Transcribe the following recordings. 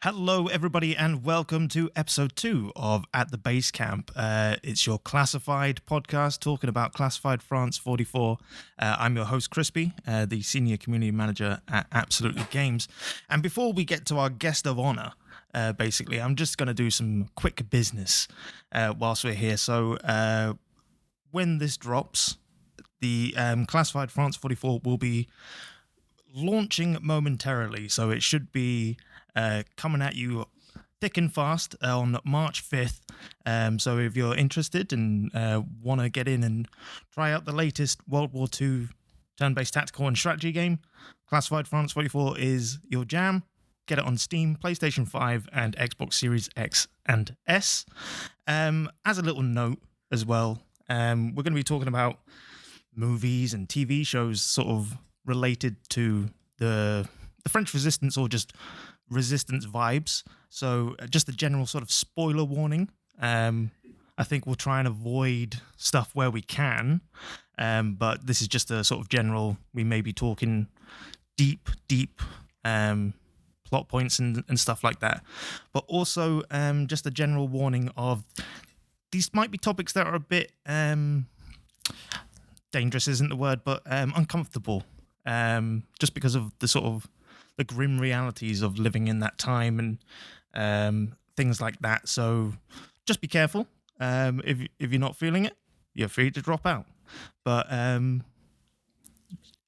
Hello, everybody, and welcome to episode 2 of At the Basecamp. It's your classified podcast talking about Classified France 44. I'm your host, Krispy, the Senior Community Manager at Absolutely Games. And before we get to our guest of honor, basically, I'm just going to do some quick business whilst we're here. So when this drops, the Classified France 44 will be launching momentarily. So it should be coming at you thick and fast on March 5th. So if you're interested and want to get in and try out the latest World War II turn-based tactical and strategy game, Classified France 44 is your jam. Get it on Steam, PlayStation 5, and Xbox Series X and S. As a little note as well, we're going to be talking about movies and TV shows sort of related to the French Resistance or just Resistance vibes. So just a general sort of spoiler warning. I think we'll try and avoid stuff where we can, but this is just a sort of general, we may be talking deep plot points and stuff like that. But also just a general warning of these might be topics that are a bit dangerous isn't the word, but uncomfortable, just because of the sort of the grim realities of living in that time and things like that. So just be careful. If you're not feeling it, you're free to drop out. But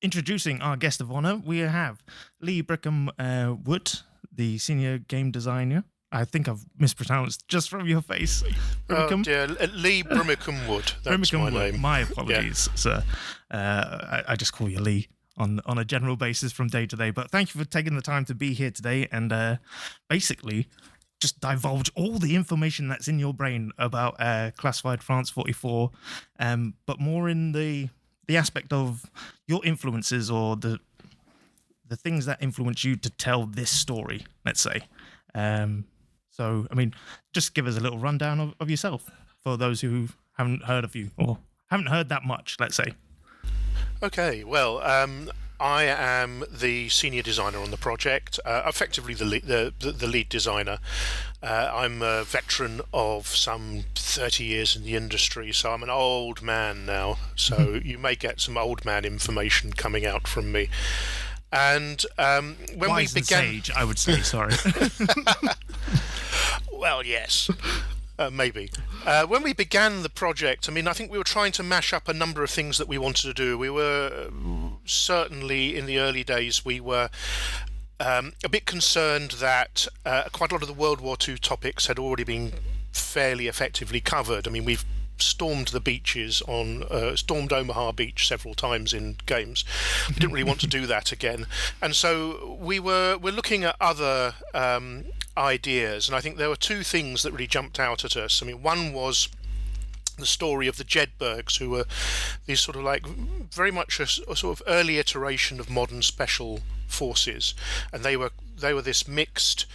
introducing our guest of honor, we have Lee Brimmicombe-Wood, the senior game designer. I think I've mispronounced just from your face. Oh dear, Lee Brimmicombe-Wood. That's my name. My apologies, sir. I just call you Lee on a general basis from day to day. But thank you for taking the time to be here today and basically just divulge all the information that's in your brain about Classified France 44, but more in the aspect of your influences or the things that influence you to tell this story, let's say. So, I mean, just give us a little rundown of yourself for those who haven't heard of you or haven't heard that much, let's say. Okay, well, I am the senior designer on the project, effectively the lead designer. I'm a veteran of some 30 years in the industry, so I'm an old man now. So you may get some old man information coming out from me. And when Wise we began, and sage, I would say. Sorry. Well, yes. Maybe. When we began the project, I mean, I think we were trying to mash up a number of things that we wanted to do. We were certainly, in the early days, we were a bit concerned that quite a lot of the World War II topics had already been fairly effectively covered. I mean, we've stormed the beaches stormed Omaha Beach several times in games. We didn't really want to do that again. And so we're looking at other ideas, and I think there were two things that really jumped out at us. I mean, one was the story of the Jedburghs, who were these sort of like very much a sort of early iteration of modern special forces, and they were this mixed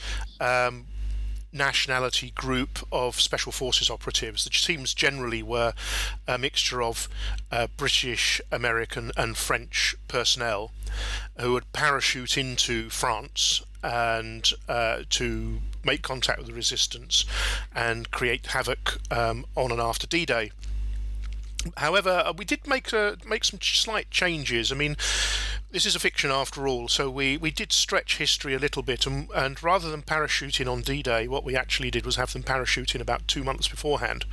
nationality group of special forces operatives. The teams generally were a mixture of British, American and French personnel who would parachute into France and to make contact with the resistance and create havoc on and after D-Day. However, we did make some slight changes. I mean, this is a fiction after all, so we did stretch history a little bit, and rather than parachuting on D-Day, what we actually did was have them parachuting about 2 months beforehand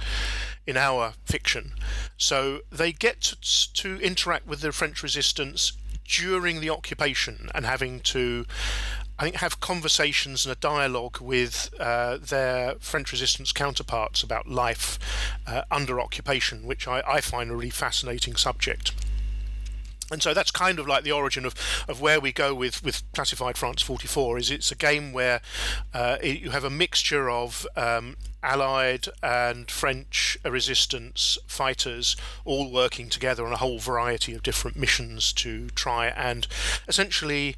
in our fiction. So they get to interact with the French resistance during the occupation and having to, I think, have conversations and a dialogue with their French resistance counterparts about life under occupation, which I find a really fascinating subject. And so that's kind of like the origin of where we go with Classified France 44. Is it's a game where you have a mixture of Allied and French resistance fighters all working together on a whole variety of different missions to try and essentially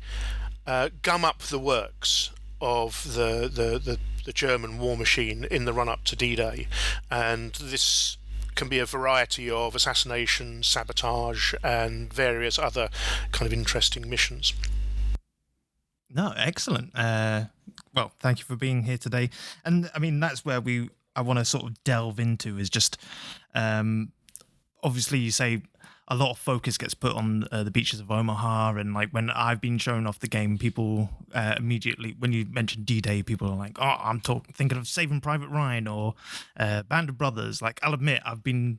gum up the works of the German war machine in the run-up to D-Day. And this can be a variety of assassination, sabotage, and various other kind of interesting missions. No, excellent. Well, thank you for being here today. And I mean, that's where I want to sort of delve into is just, obviously you say a lot of focus gets put on the beaches of Omaha, and like when I've been shown off the game, people immediately, when you mention D-Day, people are like, "Oh, I'm thinking of Saving Private Ryan or Band of Brothers." Like, I'll admit, I've been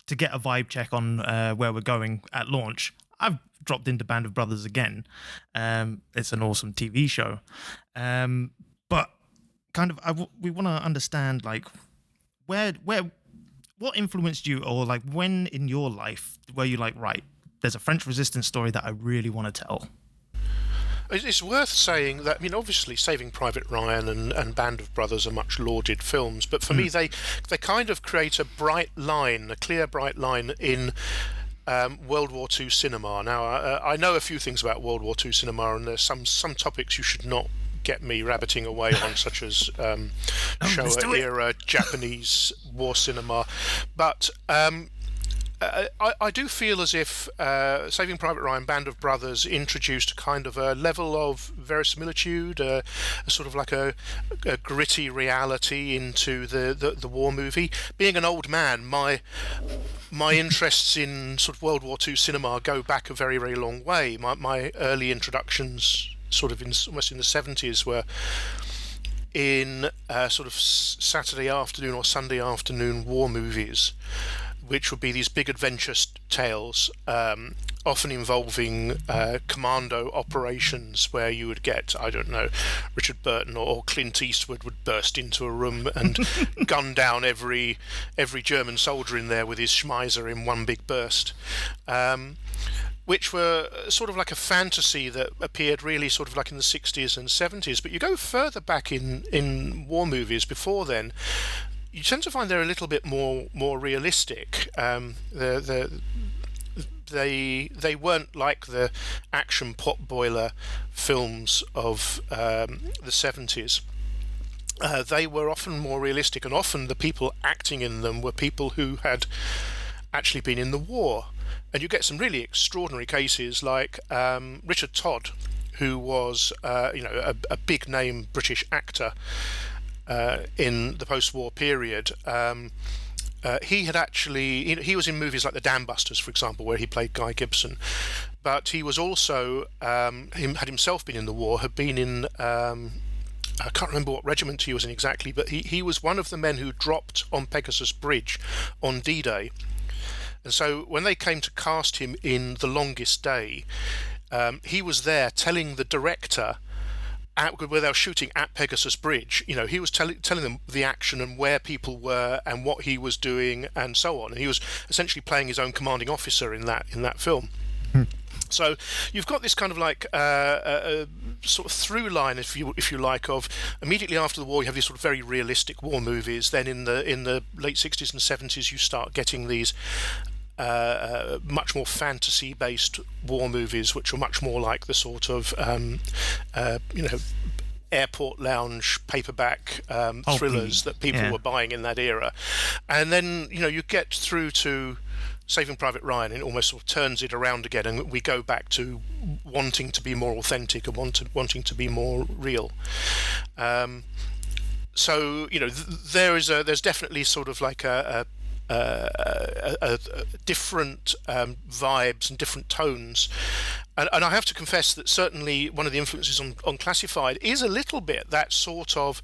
to get a vibe check on where we're going at launch. I've dropped into Band of Brothers again. It's an awesome TV show, but kind of we want to understand like where what influenced you, or like when in your life were you like, right, there's a French Resistance story that I really want to tell? It's worth saying that, I mean, obviously Saving Private Ryan and Band of Brothers are much lauded films, but for me they kind of create a clear bright line in World War II cinema. Now, I know a few things about World War II cinema, and there's some topics you should not get me rabbiting away on, such as Showa-era Japanese war cinema. But I do feel as if Saving Private Ryan, Band of Brothers introduced a kind of a level of verisimilitude, a sort of like a gritty reality into the war movie. Being an old man, my interests in sort of World War II cinema go back a very, very long way. My early introductions, sort of almost in the 70s, were in sort of Saturday afternoon or Sunday afternoon war movies, which would be these big adventure tales, often involving commando operations, where you would get, I don't know, Richard Burton or Clint Eastwood would burst into a room and gun down every German soldier in there with his Schmeiser in one big burst. Which were sort of like a fantasy that appeared really sort of like in the 60s and 70s. But you go further back in war movies before then, you tend to find they're a little bit more realistic. They weren't like the action potboiler films of the 70s. They were often more realistic, and often the people acting in them were people who had actually been in the war. And you get some really extraordinary cases like Richard Todd, who was a big name British actor in the post-war period. He had actually, he was in movies like The Dam Busters, for example, where he played Guy Gibson. But he was also, had himself been in the war, had been in, I can't remember what regiment he was in exactly, but he was one of the men who dropped on Pegasus Bridge on D-Day. And so when they came to cast him in The Longest Day, he was there telling the director, where they were shooting at Pegasus Bridge, he was telling them the action and where people were and what he was doing and so on. And he was essentially playing his own commanding officer in that film. So you've got this kind of like sort of through line, if you like, of immediately after the war you have these sort of very realistic war movies. Then in the late 60s and 70s you start getting these much more fantasy-based war movies, which are much more like the sort of airport lounge paperback thrillers that people were buying in that era. And then you get through to Saving Private Ryan, and it almost sort of turns it around again, and we go back to wanting to be more authentic and wanting to be more real. So there's definitely sort of like a different vibes and different tones, and I have to confess that certainly one of the influences on Classified is a little bit that sort of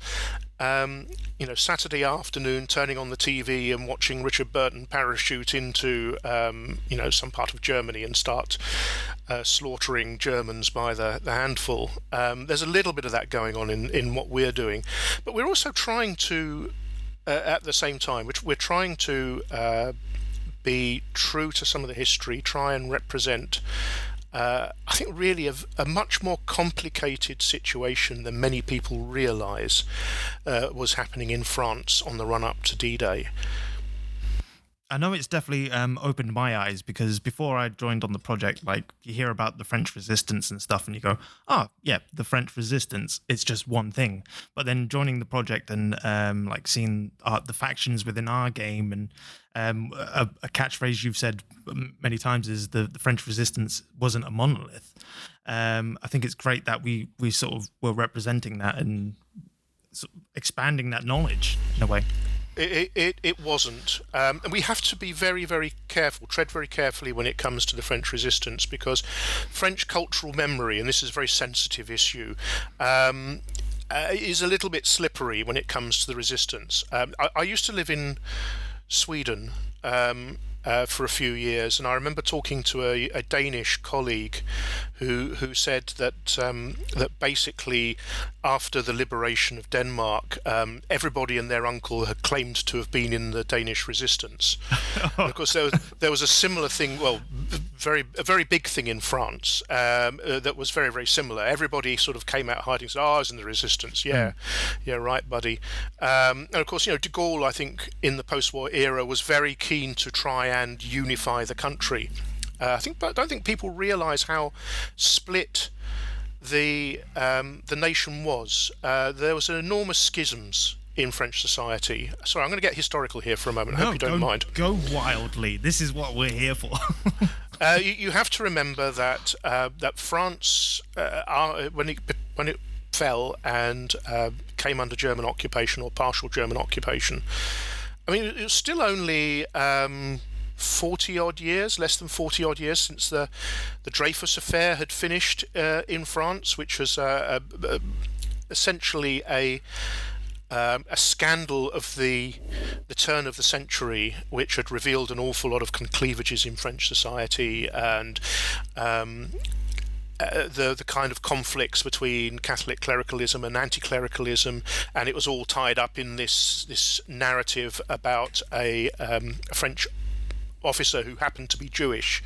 Saturday afternoon turning on the TV and watching Richard Burton parachute into some part of Germany and start slaughtering Germans by the handful. There's a little bit of that going on in what we're doing, but we're also trying to at the same time, which we're trying to be true to some of the history, try and represent I think really a much more complicated situation than many people realise was happening in France on the run-up to D-Day. I know it's definitely opened my eyes, because before I joined on the project, like, you hear about the French Resistance and stuff and you go, yeah, the French Resistance, it's just one thing. But then joining the project and like seeing the factions within our game, and a catchphrase you've said many times is the French Resistance wasn't a monolith. I think it's great that we sort of were representing that and expanding that knowledge in a way. It wasn't, and we have to be very, very careful, tread very carefully when it comes to the French resistance, because French cultural memory, and this is a very sensitive issue, is a little bit slippery when it comes to the resistance. I used to live in Sweden for a few years, and I remember talking to a Danish colleague who said that that basically after the liberation of Denmark, everybody and their uncle had claimed to have been in the Danish resistance. And of course, there was a similar thing. Well, a very big thing in France that was very, very similar. Everybody sort of came out hiding, said, "Oh, I was in the resistance." Yeah, right, buddy. And of course, de Gaulle, I think, in the post-war era, was very keen to try and unify the country. I don't think people realise how split the nation was. There was enormous schisms in French society. Sorry, I'm going to get historical here for a moment. I hope you don't mind. Go wildly. This is what we're here for. You have to remember that that France, when it fell and came under German occupation or partial German occupation, I mean, it was still only 40-odd years, less than 40-odd years since the Dreyfus affair had finished in France, which was essentially a scandal of the turn of the century, which had revealed an awful lot of cleavages in French society and the kind of conflicts between Catholic clericalism and anti-clericalism, and it was all tied up in this narrative about a French officer who happened to be Jewish,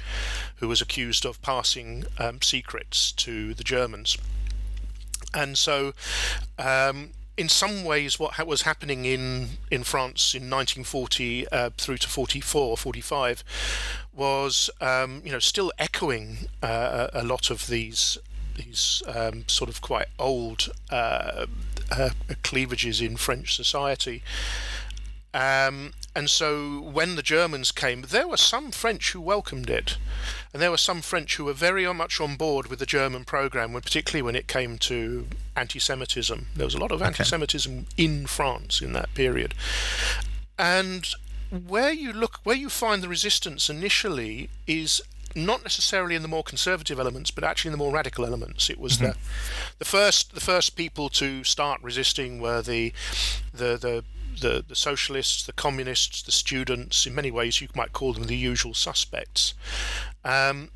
who was accused of passing secrets to the Germans. And so in some ways what was happening in France in 1940 through to 45 was still echoing a lot of these sort of quite old cleavages in French society. And so when the Germans came, there were some French who welcomed it, and there were some French who were very much on board with the German program, particularly when it came to anti-Semitism. There was a lot of anti-Semitism in France in that period. And where you find the resistance initially is not necessarily in the more conservative elements, but actually in the more radical elements. It was the first people to start resisting were the socialists, the communists, the students. In many ways, you might call them the usual suspects. And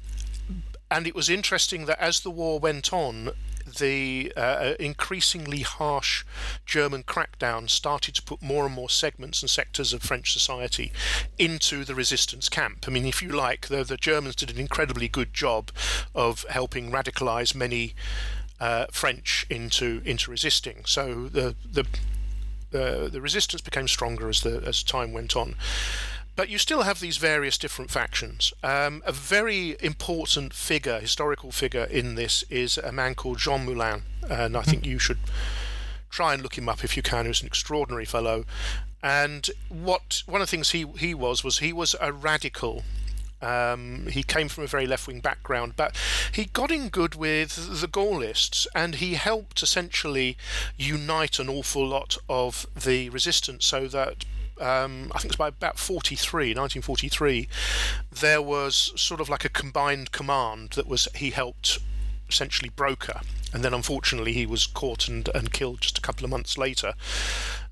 it was interesting that as the war went on, the increasingly harsh German crackdown started to put more and more segments and sectors of French society into the resistance camp. I mean, if you like, the Germans did an incredibly good job of helping radicalize many French into resisting. So the resistance became stronger as time went on. But you still have these various different factions. A very important historical figure in this is a man called Jean Moulin, and I think you should try and look him up if you can. He was an extraordinary fellow. And one of the things he was a radical. He came from a very left-wing background, but he got in good with the Gaullists, and he helped essentially unite an awful lot of the resistance, so that I think it's by about 1943, there was sort of like a combined command he helped essentially broker, and then unfortunately he was caught and killed just a couple of months later.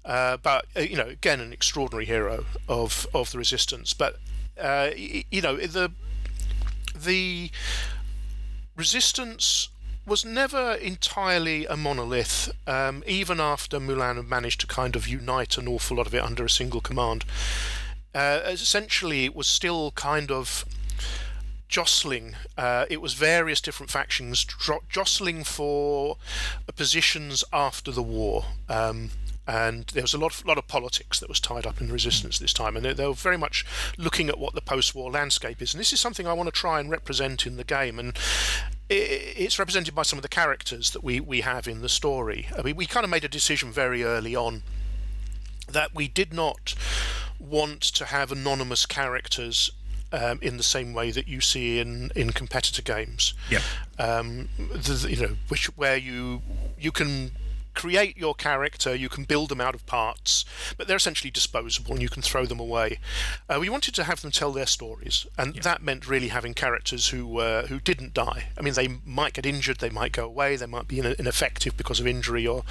But again, an extraordinary hero of the resistance. But the resistance was never entirely a monolith, even after Moulin had managed to kind of unite an awful lot of it under a single command. Essentially, it was still kind of jostling. It was various different factions jostling for positions after the war. And there was a lot of politics that was tied up in the resistance this time, and they were very much looking at what the post-war landscape is. And this is something I want to try and represent in the game, and it's represented by some of the characters that we have in the story. I mean, we kind of made a decision very early on that we did not want to have anonymous characters in the same way that you see in competitor games. Yeah. Where you can create your character, you can build them out of parts, but they're essentially disposable and you can throw them away. We wanted to have them tell their stories, and that meant really having characters who didn't die. I mean, they might get injured, they might go away, they might be ineffective because of injury or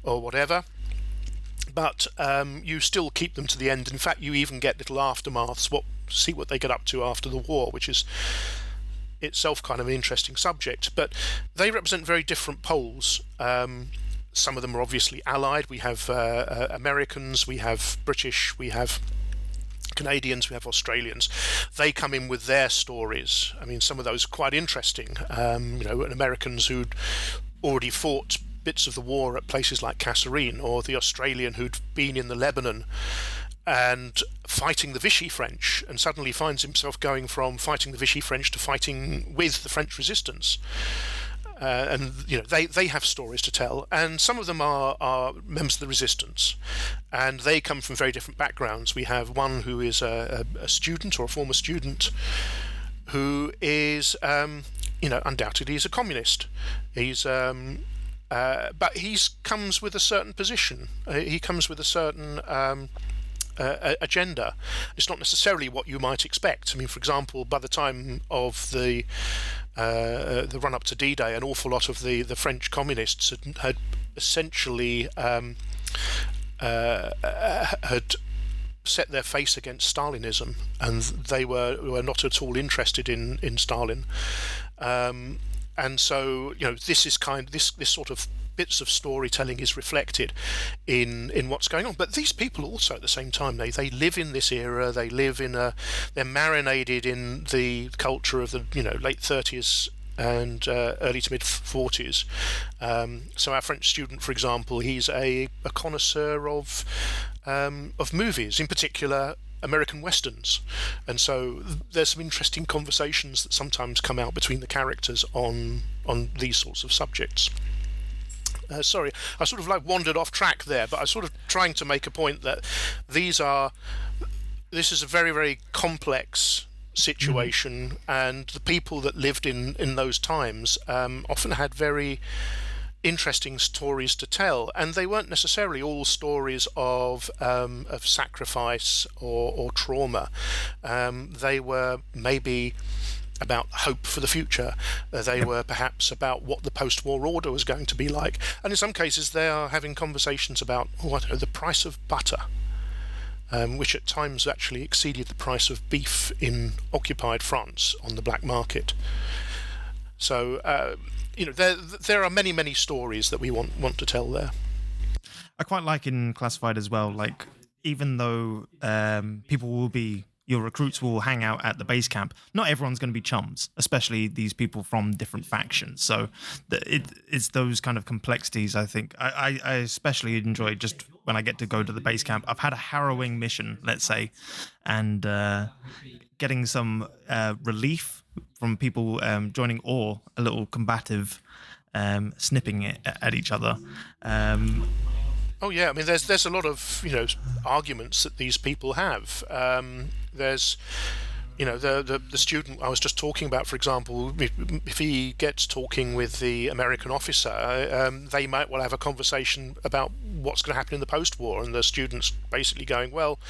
whatever. But you still keep them to the end. In fact, you even get little aftermaths, see what they get up to after the war, which is itself kind of an interesting subject. But they represent very different poles. Some of them are obviously allied. We have Americans, we have British, we have Canadians, we have Australians. They come in with their stories. I mean, some of those are quite interesting. Americans who'd already fought bits of the war at places like Kasserine, or the Australian who'd been in the Lebanon and fighting the Vichy French, and suddenly finds himself going from fighting the Vichy French to fighting with the French resistance. And they have stories to tell, and some of them are members of the resistance, and they come from very different backgrounds. We have one who is a student or a former student who is undoubtedly is a communist. He's but he comes with a certain position. He comes with a certain agenda. It's not necessarily what you might expect. I mean, for example, by the time of the run-up to D-Day, an awful lot of the French communists had essentially had set their face against Stalinism, and they were not at all interested in Stalin. And so, this is this sort of bits of storytelling is reflected in what's going on. But these people also, at the same time, they live in this era. They live they're marinated in the culture of the late 30s and early to mid 40s. So our French student, for example, he's a connoisseur of movies, in particular American westerns, and so there's some interesting conversations that sometimes come out between the characters on these sorts of subjects. Sorry, I sort of wandered off track there, but I was sort of trying to make a point that this is a very, very complex situation, and the people that lived in those times often had very interesting stories to tell, and they weren't necessarily all stories of sacrifice or trauma. They were maybe about hope for the future. They were perhaps about what the post-war order was going to be like, and in some cases they are having conversations about the price of butter, which at times actually exceeded the price of beef in occupied France on the black market. So there are many, many stories that we want to tell there. I quite like in Classified as well, like, even though your recruits will hang out at the base camp, not everyone's going to be chums, especially these people from different factions. So it's those kind of complexities, I think. I especially enjoy just when I get to go to the base camp. I've had a harrowing mission, let's say, and getting some relief from people joining, or a little combative snipping it at each other. Oh yeah, I mean, there's a lot of arguments that these people have. There's the student I was just talking about, for example, if he gets talking with the American officer, they might well have a conversation about what's going to happen in the post-war, and the student's basically going, well,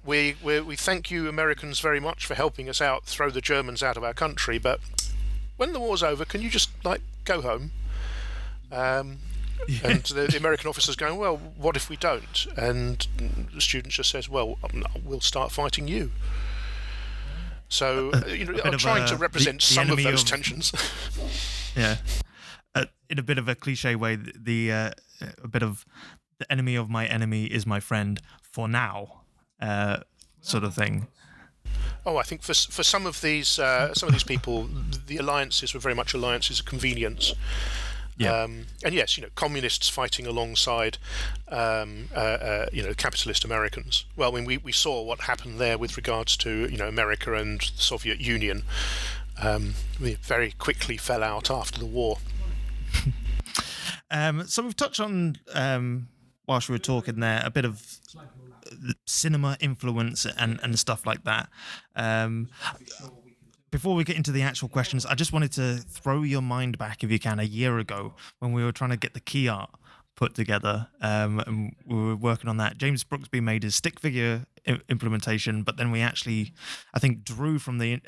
we thank you Americans very much for helping us out, throw the Germans out of our country, but when the war's over, can you just go home? And the American officer's going, well, what if we don't? And the student just says, well, we'll start fighting you. So I'm trying to represent some of those tensions. Yeah, in a bit of a cliche way, a bit of the enemy of my enemy is my friend for now, sort of thing. Oh, I think for some of these people, the alliances were very much alliances of convenience. Yeah. And yes, communists fighting alongside, capitalist Americans. Well, I mean, we saw what happened there with regards to, America and the Soviet Union. We very quickly fell out after the war. So we've touched on, whilst we were talking there, a bit of cinema influence and stuff like that. Before we get into the actual questions, I just wanted to throw your mind back, if you can, a year ago when we were trying to get the key art put together, and we were working on that. James Brooksby made his stick figure implementation, but then we actually, I think, drew from the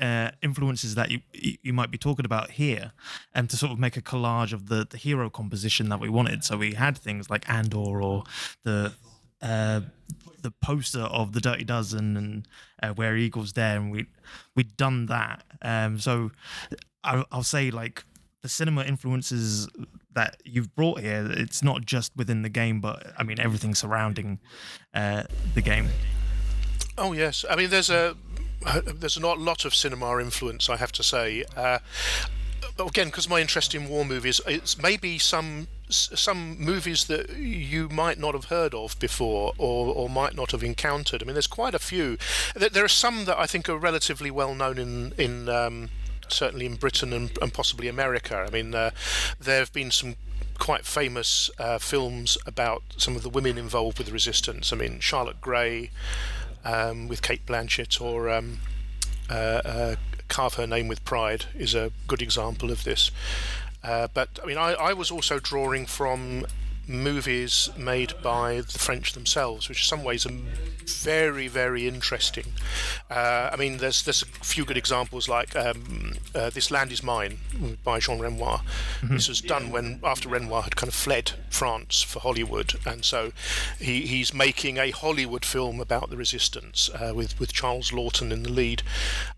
influences that you might be talking about here, and to sort of make a collage of the hero composition that we wanted. So we had things like Andor or the poster of the Dirty Dozen and Where Eagles Dare, and we'd done that. So I'll say, like, the cinema influences that you've brought here, it's not just within the game, but I mean everything surrounding the game. Oh yes, I mean there's not a lot of cinema influence, I have to say. Again, because my interest in war movies, it's maybe some movies that you might not have heard of before or might not have encountered. I mean, there's quite a few. There are some that I think are relatively well known in certainly in Britain and possibly America. I mean, there have been some quite famous films about some of the women involved with the resistance. I mean, Charlotte Gray with Cate Blanchett, or Carve Her Name with Pride is a good example of this. But I mean, I was also drawing from movies made by the French themselves, which in some ways are very, very interesting. I mean, there's a few good examples, like This Land Is Mine by Jean Renoir. Mm-hmm. This was done after Renoir had kind of fled France for Hollywood, and so he's making a Hollywood film about the resistance with Charles Lawton in the lead.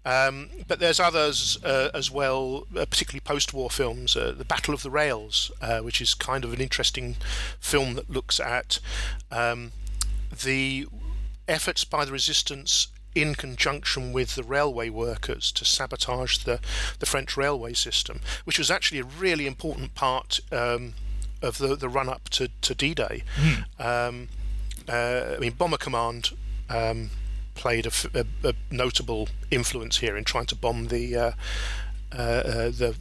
But there's others as well, particularly post-war films. The Battle of the Rails, which is kind of an interesting film that looks at the efforts by the resistance in conjunction with the railway workers to sabotage the French railway system, which was actually a really important part of the run-up to D-Day. I mean, Bomber Command played a notable influence here in trying to bomb the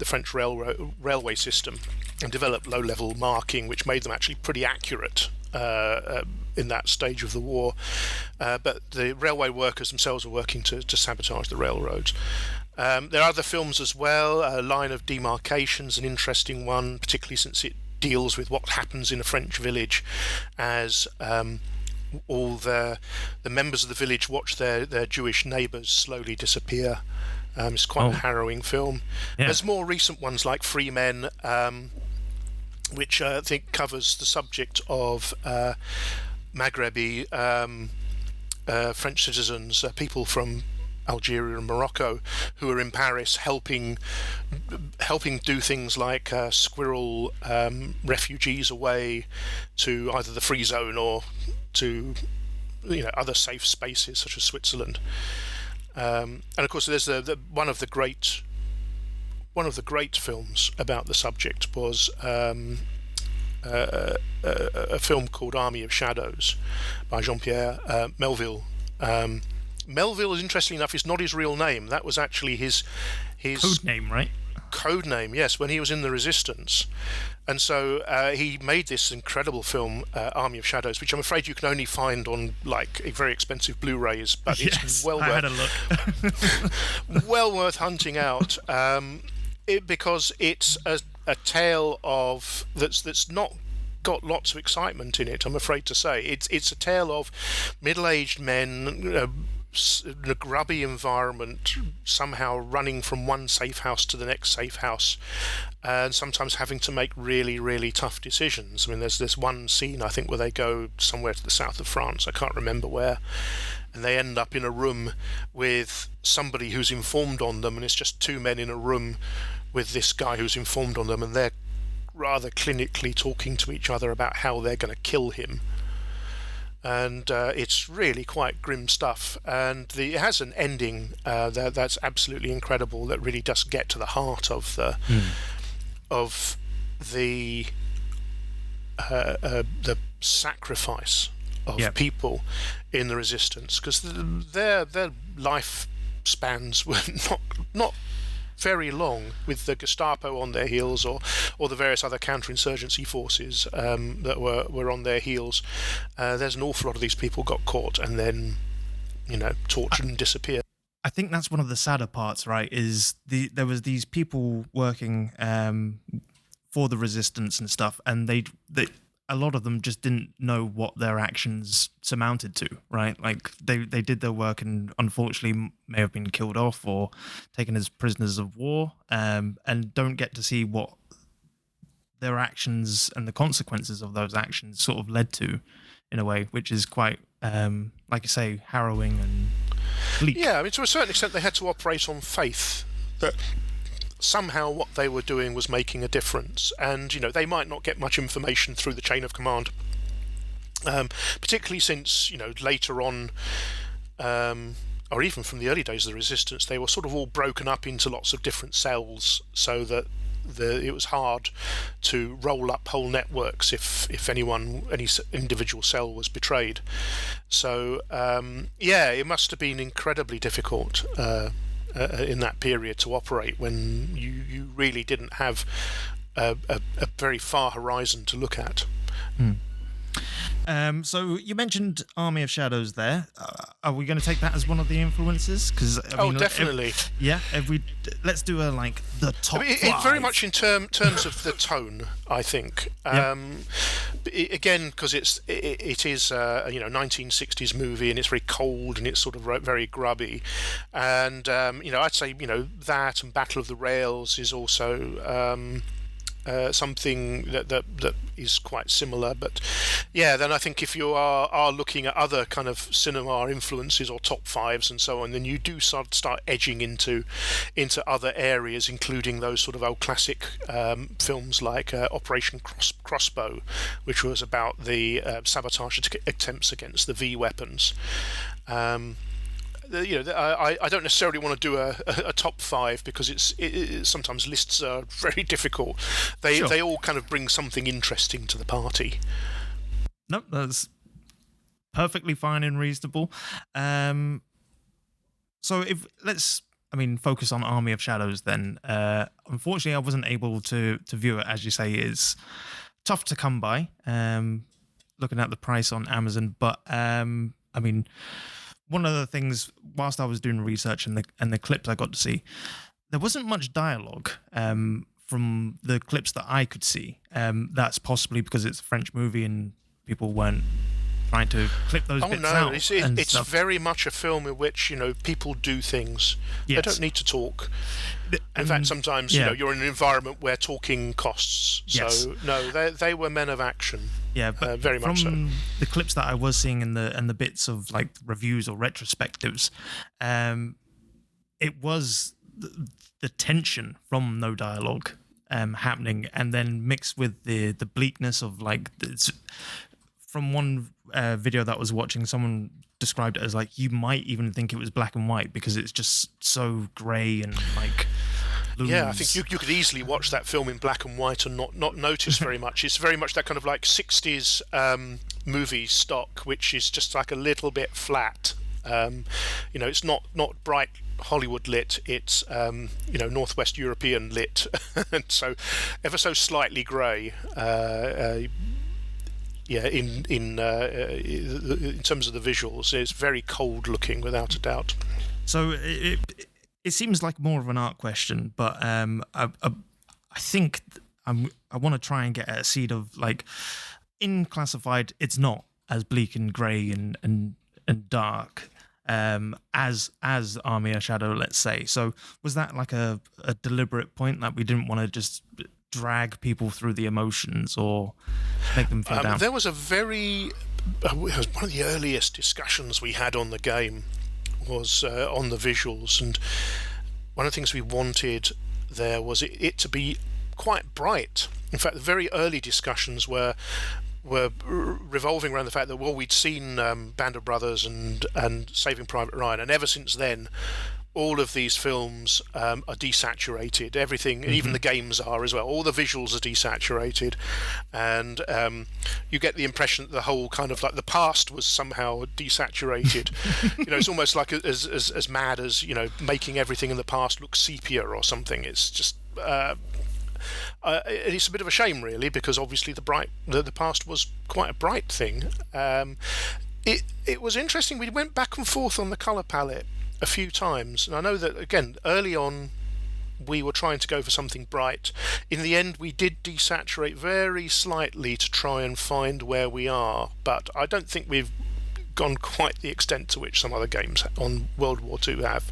French railway system, and developed low-level marking, which made them actually pretty accurate in that stage of the war. But the railway workers themselves were working to sabotage the railroads. There are other films as well. Line of Demarcation's an interesting one, particularly since it deals with what happens in a French village as all the members of the village watch their Jewish neighbours slowly disappear. It's quite a harrowing film. Yeah. There's more recent ones like Free Men, which I think covers the subject of Maghrebi French citizens, people from Algeria and Morocco, who are in Paris helping do things like squirrel refugees away to either the free zone or to other safe spaces such as Switzerland. And of course, there's one of the great films about the subject was a film called Army of Shadows by Jean-Pierre Melville. Melville, interestingly enough, is not his real name. That was actually his code name, right? Code name, yes, when he was in the Resistance. And so he made this incredible film, Army of Shadows, which I'm afraid you can only find on like very expensive Blu-rays, but it's well worth. I had a look. Well worth hunting out, because it's a tale of that's not got lots of excitement in it, I'm afraid to say. It's a tale of middle-aged men in a grubby environment, somehow running from one safe house to the next safe house, and sometimes having to make really, really tough decisions. I mean, there's this one scene, I think, where they go somewhere to the south of France, I can't remember where, and they end up in a room with somebody who's informed on them, and it's just two men in a room with this guy who's informed on them, and they're rather clinically talking to each other about how they're going to kill him. And it's really quite grim stuff, and it has an ending that's absolutely incredible, that really does get to the heart of the sacrifice of people in the resistance, because their life spans were not very long, with the Gestapo on their heels, or the various other counterinsurgency forces that were on their heels. There's an awful lot of these people got caught and then, tortured and disappeared. I think that's one of the sadder parts, right? Is there was these people working for the resistance and stuff, and a lot of them just didn't know what their actions surmounted to, right? Like they did their work and unfortunately may have been killed off or taken as prisoners of war, and don't get to see what their actions and the consequences of those actions sort of led to, in a way, which is quite, like you say, harrowing and bleak. Yeah, I mean, to a certain extent, they had to operate on faith that somehow what they were doing was making a difference, and they might not get much information through the chain of command, particularly since later on, or even from the early days of the resistance, they were sort of all broken up into lots of different cells, so that it was hard to roll up whole networks if any individual cell was betrayed. So it must have been incredibly difficult in that period to operate, when you really didn't have a very far horizon to look at. So you mentioned Army of Shadows there. Are we going to take that as one of the influences? Because definitely. Let's do the top. It very much in terms of the tone, I think. Again, because it is a 1960s movie, and it's very cold and it's sort of very grubby, and I'd say that and Battle of the Rails is also something that is quite similar. But then I think if you are looking at other kind of cinema influences or top fives and so on, then you do start edging into other areas, including those sort of old classic films like Operation Crossbow, which was about the sabotage attempts against the V weapons. I don't necessarily want to do a top five, because it sometimes lists are very difficult. They all kind of bring something interesting to the party. No, that's perfectly fine and reasonable. So let's focus on Army of Shadows then. Unfortunately, I wasn't able to view it, as you say. It's tough to come by. Looking at the price on Amazon, but one of the things, whilst I was doing research and the clips I got to see, there wasn't much dialogue from the clips that I could see. That's possibly because it's a French movie and people weren't trying to clip those bits out. It's very much a film in which people do things. Yes. They don't need to talk. In fact, sometimes you're in an environment where talking costs. So yes. No, they were men of action. Yeah, but very much so. From the clips that I was seeing and the bits of reviews or retrospectives, it was the tension from no dialogue happening, and then mixed with the bleakness of from one video that I was watching, someone described it as you might even think it was black and white, because it's just so grey and lose. Yeah, I think you could easily watch that film in black and white and not notice very much. It's very much that kind of 60s movie stock, which is just a little bit flat. It's not bright Hollywood lit, it's Northwest European lit, and so ever so slightly grey. In terms of the visuals, it's very cold looking, without a doubt. So it seems like more of an art question, but I think I want to try and get at a seed of in Classified, it's not as bleak and grey and dark as Army of Shadow, let's say. So was that a deliberate point that we didn't want to just drag people through the emotions or make them feel down? There was it was one of the earliest discussions we had on the game was on the visuals, and one of the things we wanted there was it to be quite bright. In fact, the very early discussions were revolving around the fact that we'd seen Band of Brothers and Saving Private Ryan, and ever since then all of these films are desaturated. Everything, even the games are as well. All the visuals are desaturated, and you get the impression that the whole kind of the past was somehow desaturated. It's almost as mad as making everything in the past look sepia or something. It's just it's a bit of a shame, really, because obviously the past was quite a bright thing. It was interesting. We went back and forth on the colour palette a few times, and I know that again early on we were trying to go for something bright. In the end, we did desaturate very slightly to try and find where we are, but I don't think we've gone quite the extent to which some other games on World War II have.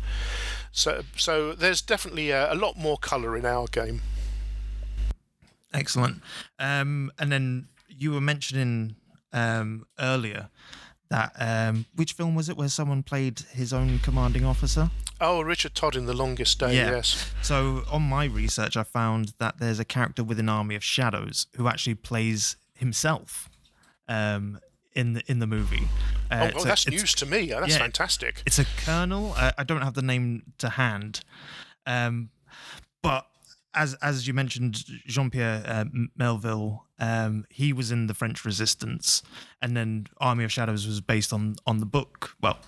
So there's definitely a lot more colour in our game. Excellent. And then you were mentioning earlier that which film was it where someone played his own commanding officer? Oh, Richard Todd in The Longest Day, Yeah. yes. So on my research, I found that there's a character within Army of Shadows who actually plays himself in the movie. That's news to me. That's fantastic. It's a colonel. I don't have the name to hand, but as you mentioned, Jean-Pierre Melville, he was in the French Resistance, and then Army of Shadows was based on the book. Well,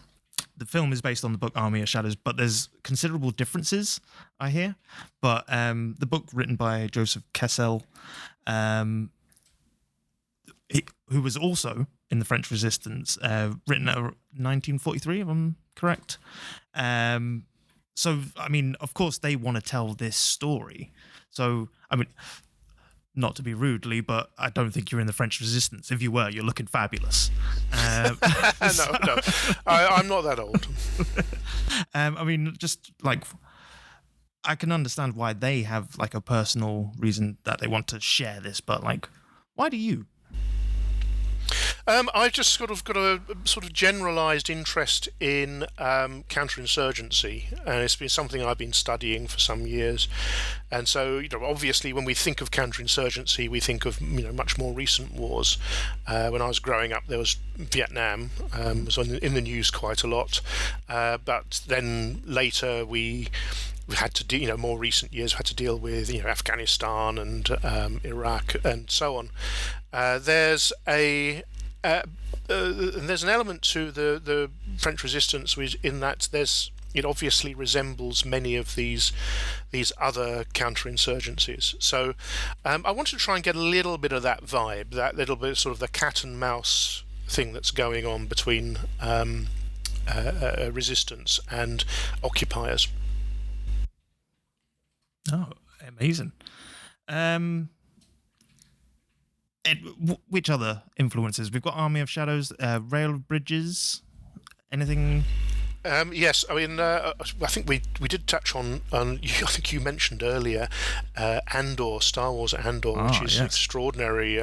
the film is based on the book Army of Shadows, but there's considerable differences, I hear. But the book written by Joseph Kessel, who was also in the French Resistance, written in 1943, if I'm correct. So, I mean, of course, they want to tell this story. So, I mean, not to be rudely, but I don't think you're in the French Resistance. If you were, you're looking fabulous. No, I'm not that old. I mean, just like, I can understand why they have like a personal reason that they want to share this, but like, why do you? I've just sort of got a sort of generalised interest in counterinsurgency, and it's been something I've been studying for some years. And so, obviously, when we think of counterinsurgency, we think of much more recent wars. When I was growing up, there was Vietnam, was in the news quite a lot, but then later we had to more recent years we had to deal with Afghanistan and Iraq and so on. There's an element to the French Resistance in that it obviously resembles many of these other counterinsurgencies. So I wanted to try and get a little bit of that vibe, that little bit of sort of the cat and mouse thing that's going on between resistance and occupiers. Oh, amazing. Which other influences? We've got Army of Shadows, Rail Bridges, anything? Yes, I mean, I think we did touch on I think you mentioned earlier, Andor, Star Wars Andor, which is an extraordinary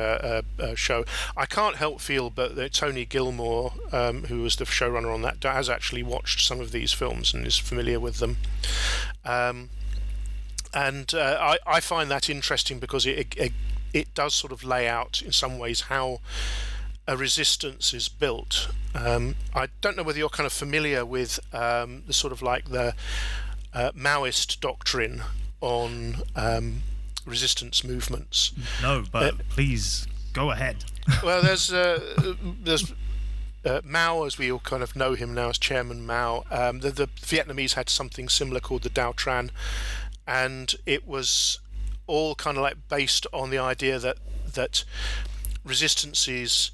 show. I can't help feel but that Tony Gilmore, who was the showrunner on that, has actually watched some of these films and is familiar with them. And I find that interesting because it does sort of lay out in some ways how a resistance is built. I don't know whether you're kind of familiar with the sort of like the Maoist doctrine on resistance movements. No, but please go ahead. Well, there's Mao, as we all kind of know him now as Chairman Mao. The Vietnamese had something similar called the Dao Tran, and it was all kind of like based on the idea that resistances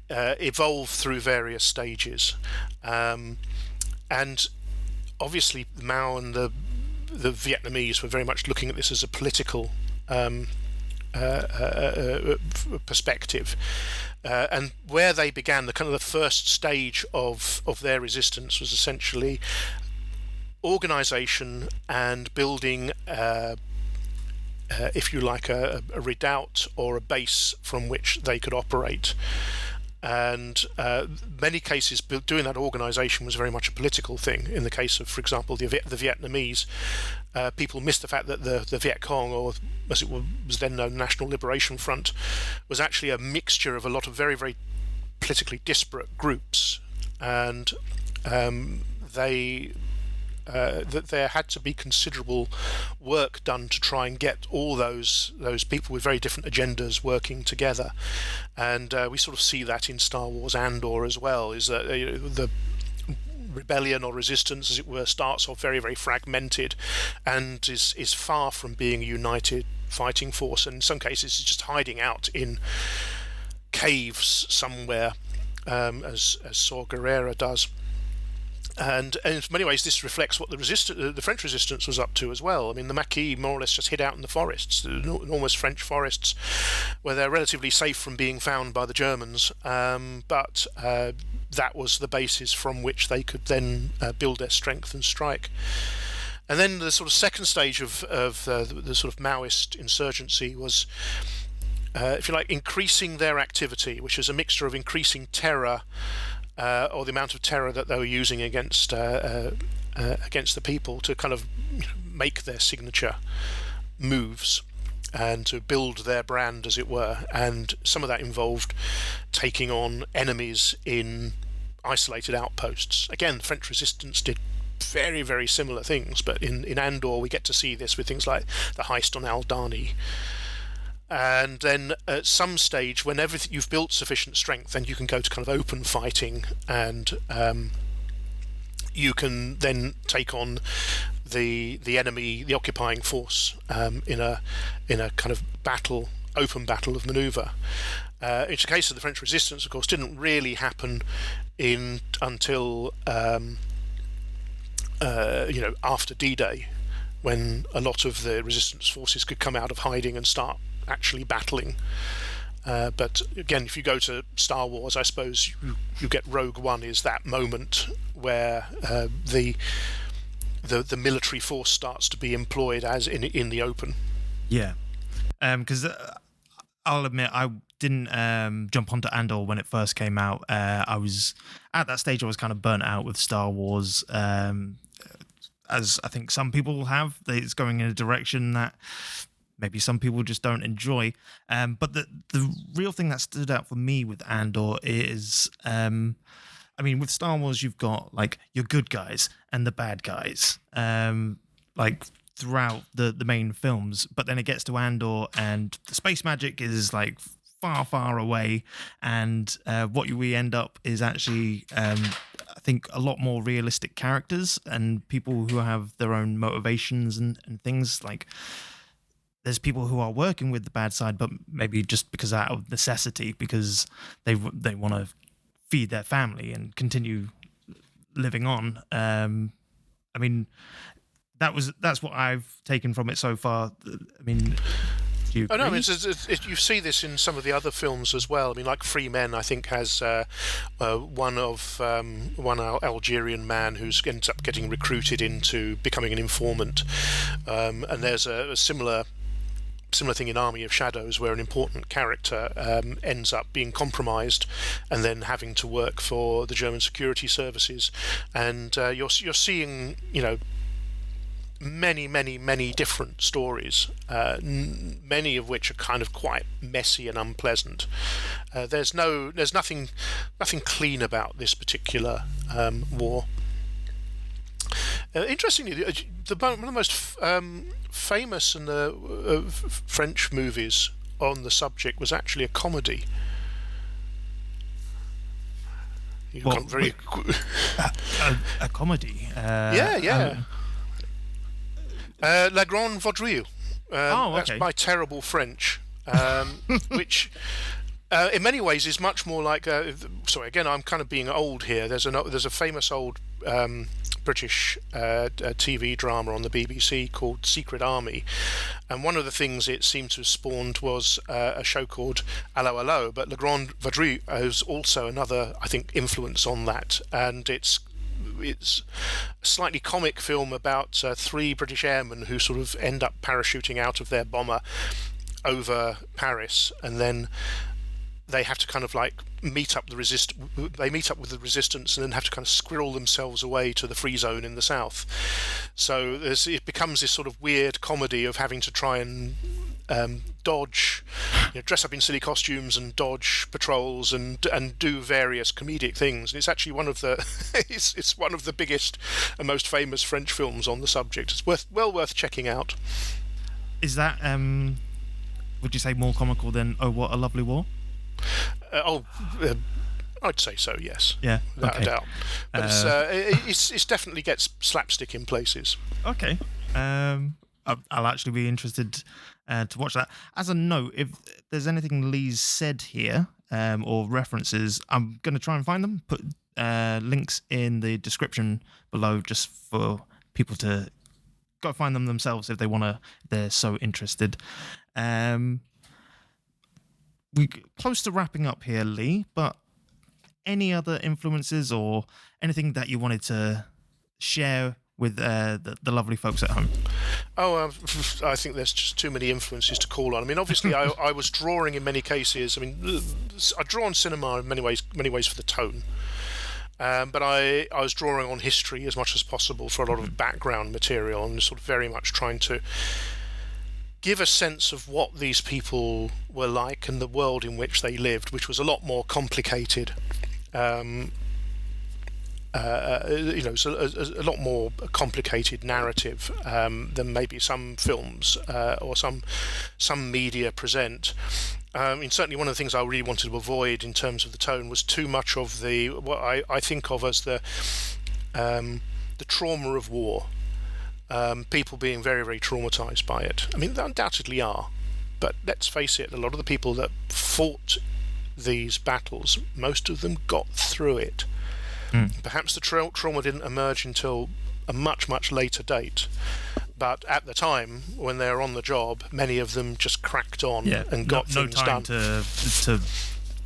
evolve through various stages, and obviously Mao and the Vietnamese were very much looking at this as a political perspective, and where they began, the kind of the first stage of their resistance was essentially organisation and building, if you like, a redoubt or a base from which they could operate. And many cases, doing that organisation was very much a political thing. In the case of, for example, the Vietnamese, people missed the fact that the Viet Cong, or as it was then known, National Liberation Front, was actually a mixture of a lot of very, very politically disparate groups, and that there had to be considerable work done to try and get all those people with very different agendas working together. And we sort of see that in Star Wars Andor as well, is that the rebellion or resistance, as it were, starts off very, very fragmented and is far from being a united fighting force, and in some cases is just hiding out in caves somewhere, as Saw Gerrera does. And in many ways, this reflects what the French resistance was up to as well. I mean, the Maquis more or less just hid out in the forests, the enormous French forests, where they're relatively safe from being found by the Germans. But that was the basis from which they could then build their strength and strike. And then the sort of second stage of the sort of Maoist insurgency was, if you like, increasing their activity, which is a mixture of increasing terror, or the amount of terror that they were using against the people to kind of make their signature moves and to build their brand, as it were. And some of that involved taking on enemies in isolated outposts. Again, the French resistance did very, very similar things, but in Andor we get to see this with things like the heist on Aldani. And then at some stage, whenever you've built sufficient strength, then you can go to kind of open fighting, and you can then take on the enemy, the occupying force, in a kind of open battle of manoeuvre. In the case of the French resistance, of course, didn't really happen until after D-Day, when a lot of the resistance forces could come out of hiding and start actually battling. But again, if you go to Star Wars, I suppose you get Rogue One is that moment where the military force starts to be employed as in the open. Yeah, because I'll admit I didn't jump onto Andor when it first came out. I was at that stage I was kind of burnt out with Star Wars, as I think some people have. It's going in a direction that maybe some people just don't enjoy. But the real thing that stood out for me with Andor is, with Star Wars, you've got like your good guys and the bad guys, like throughout the main films. But then it gets to Andor, and the space magic is like far, far away, and what we end up is actually, I think, a lot more realistic characters and people who have their own motivations and things. Like, there's people who are working with the bad side, but maybe just because out of necessity, because they want to feed their family and continue living on. That's what I've taken from it so far. I mean, do you agree? You see this in some of the other films as well. I mean, like Free Men, I think, has one Algerian man who ends up getting recruited into becoming an informant, and there's a similar thing in Army of Shadows, where an important character ends up being compromised and then having to work for the German security services. And you're seeing, many different stories, many of which are kind of quite messy and unpleasant. There's nothing clean about this particular war. Interestingly, one of the most famous and French movies on the subject was actually a comedy. A comedy? Yeah. La Grande Vaudreuil. Okay. That's my terrible French, which in many ways is much more like. Sorry, again, I'm kind of being old here. There's a famous old British TV drama on the BBC called Secret Army, and one of the things it seemed to have spawned was a show called Allo Allo, but La Grande Vaudreuil is also another, I think, influence on that, and it's a slightly comic film about three British airmen who sort of end up parachuting out of their bomber over Paris, and then they have to kind of like meet up with the resistance, and then have to kind of squirrel themselves away to the free zone in the south. So it becomes this sort of weird comedy of having to try and dodge, dress up in silly costumes and dodge patrols and do various comedic things. And it's actually one of the it's one of the biggest and most famous French films on the subject. It's well worth checking out. Is that would you say more comical than Oh, What a Lovely War? I'd say so, yes. Yeah, without okay. a doubt. But it definitely gets slapstick in places. Okay. I'll actually be interested to watch that. As a note, if there's anything Lee's said here or references, I'm going to try and find them, links in the description below, just for people to go find them themselves if they want to. They're so interested. We close to wrapping up here, Lee. But any other influences or anything that you wanted to share with the lovely folks at home? I think there's just too many influences to call on. I mean, obviously, I was drawing in many cases. I mean, I draw on cinema in many ways for the tone. But I was drawing on history as much as possible for a lot of background material, and sort of very much trying to give a sense of what these people were like and the world in which they lived, which was a lot more complicated. So a lot more complicated narrative than maybe some films or some media present. Certainly one of the things I really wanted to avoid in terms of the tone was too much of what I think of as the trauma of war. People being very, very traumatized by it. I mean, they undoubtedly are, but let's face it, a lot of the people that fought these battles, most of them got through it. Perhaps the trauma didn't emerge until a much, much later date. But at the time, when they were on the job, many of them just cracked on and got things done. No time to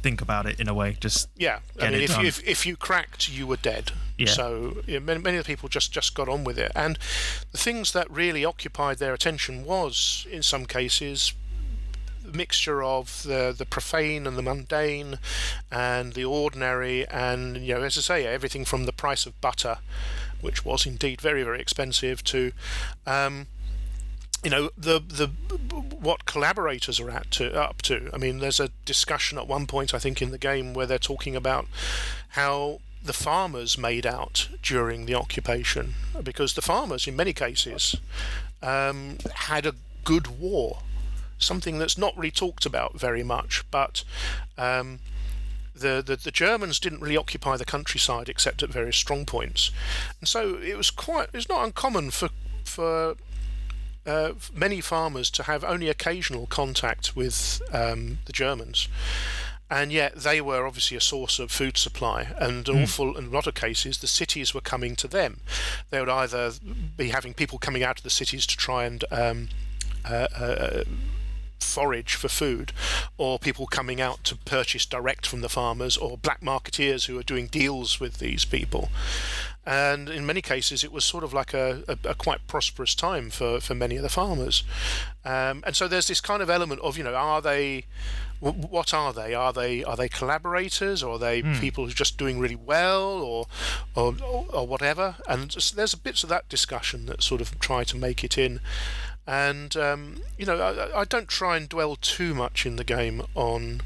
think about it in a way. Just I mean, if you cracked, you were dead. Yeah. So many of the people just got on with it. And the things that really occupied their attention was, in some cases, mixture of the profane and the mundane and the ordinary, and as I say, everything from the price of butter, which was indeed very, very expensive, to what collaborators are up to. I mean, there's a discussion at one point, I think, in the game where they're talking about how the farmers made out during the occupation, because the farmers in many cases had a good war. Something that's not really talked about very much, but the Germans didn't really occupy the countryside except at various strong points, and so it's not uncommon for many farmers to have only occasional contact with the Germans, and yet they were obviously a source of food supply, and in a lot of cases the cities were coming to them. They would either be having people coming out of the cities to try and forage for food, or people coming out to purchase direct from the farmers, or black marketeers who are doing deals with these people. And in many cases it was sort of like a quite prosperous time for many of the farmers. And so there's this kind of element of, what are they? Are they collaborators, or are they people who are just doing really well, or whatever? And there's bits of that discussion that sort of try to make it in. And I don't try and dwell too much in the game on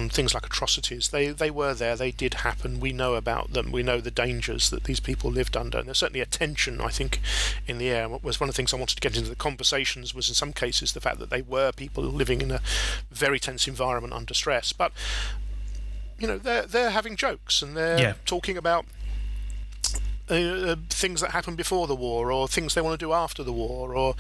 things like atrocities. They were there, they did happen, we know about them, we know the dangers that these people lived under, and there's certainly a tension, I think, in the air. Was one of the things I wanted to get into the conversations was, in some cases, the fact that they were people living in a very tense environment under stress, but they're having jokes, and they're talking about things that happened before the war, or things they want to do after the war, or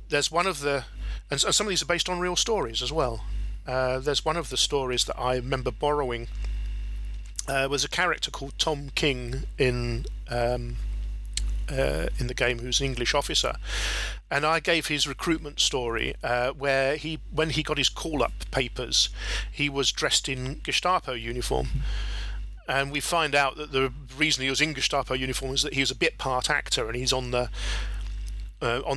there's one of the, and some of these are based on real stories as well. There's one of the stories that I remember borrowing, was a character called Tom King in the game, who's an English officer, and I gave his recruitment story, where when he got his call-up papers, he was dressed in Gestapo uniform. And we find out that the reason he was in Gestapo uniform is that he was a bit part actor, and he's on the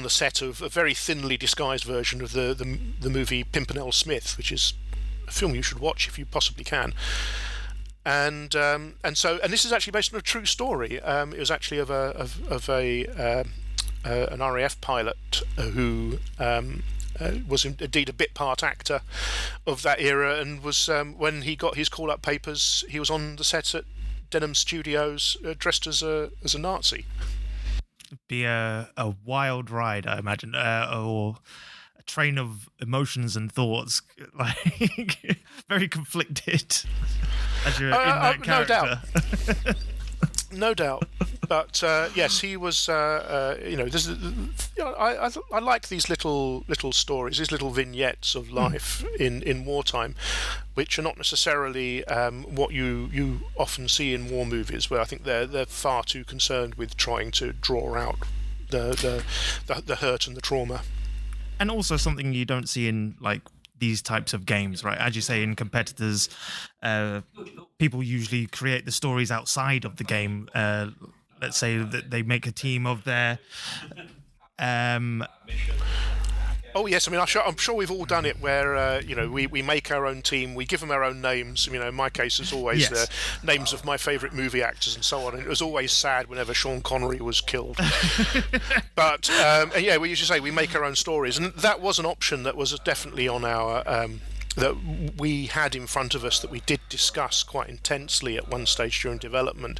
set of a very thinly disguised version of the movie Pimpernel Smith, which is a film you should watch if you possibly can. And this is actually based on a true story. It was actually of an RAF pilot who was indeed a bit part actor of that era, and was when he got his call-up papers, he was on the set at Denham Studios dressed as a Nazi. Be a wild ride, I imagine, or a train of emotions and thoughts, like very conflicted as you're in that character. No doubt. But yes, he was. I like these little stories, these little vignettes of life in wartime, which are not necessarily what you often see in war movies, where I think they're far too concerned with trying to draw out the hurt and the trauma. And also something you don't see in like these types of games, right? As you say, in competitors, people usually create the stories outside of the game. Let's say that they make a team of their. Oh yes, I mean I'm sure we've all done it where we make our own team, we give them our own names. In my case, it's always the names of my favourite movie actors and so on. And it was always sad whenever Sean Connery was killed. But we usually say we make our own stories, and that was an option that was definitely on our. That we had in front of us that we did discuss quite intensely at one stage during development.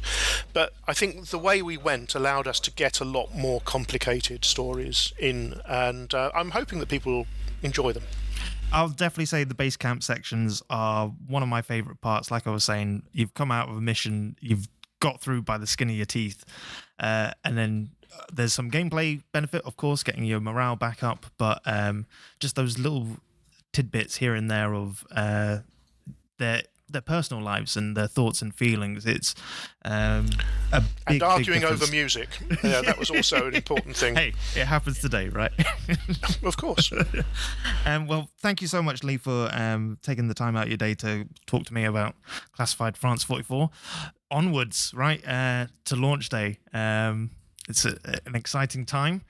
But I think the way we went allowed us to get a lot more complicated stories in, and I'm hoping that people enjoy them. I'll definitely say the Basecamp sections are one of my favourite parts. Like I was saying, you've come out of a mission, you've got through by the skin of your teeth, and then there's some gameplay benefit, of course, getting your morale back up, but just those little tidbits here and there of their personal lives and their thoughts and feelings. It's a big, and arguing big over music. Yeah, that was also an important thing. Hey, it happens today, right? Of course. Well, thank you so much, Lee, for taking the time out of your day to talk to me about Classified France 44. Onwards, right, to launch day. It's an exciting time.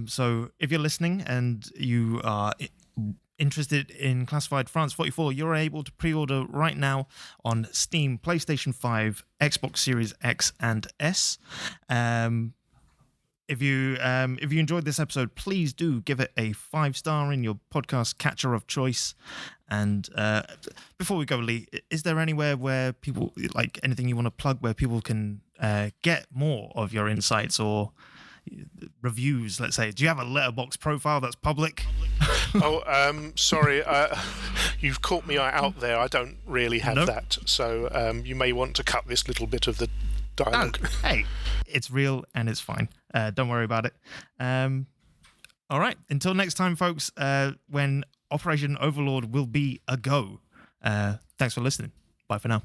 So if you're listening and you are interested in Classified France 44, you're able to pre-order right now on Steam, PlayStation 5, Xbox Series X and S. If you enjoyed this episode, please do give it a 5-star in your podcast catcher of choice. And before we go, Lee, is there anywhere where people, like anything you want to plug, where people can get more of your insights or reviews, let's say? Do you have a Letterboxd profile that's public? Sorry, you've caught me out there. I don't really have that, so you may want to cut this little bit of the dialogue. No, hey, it's real and it's fine. Don't worry about it. All right, until next time, folks, when Operation Overlord will be a go. Thanks for listening. Bye for now.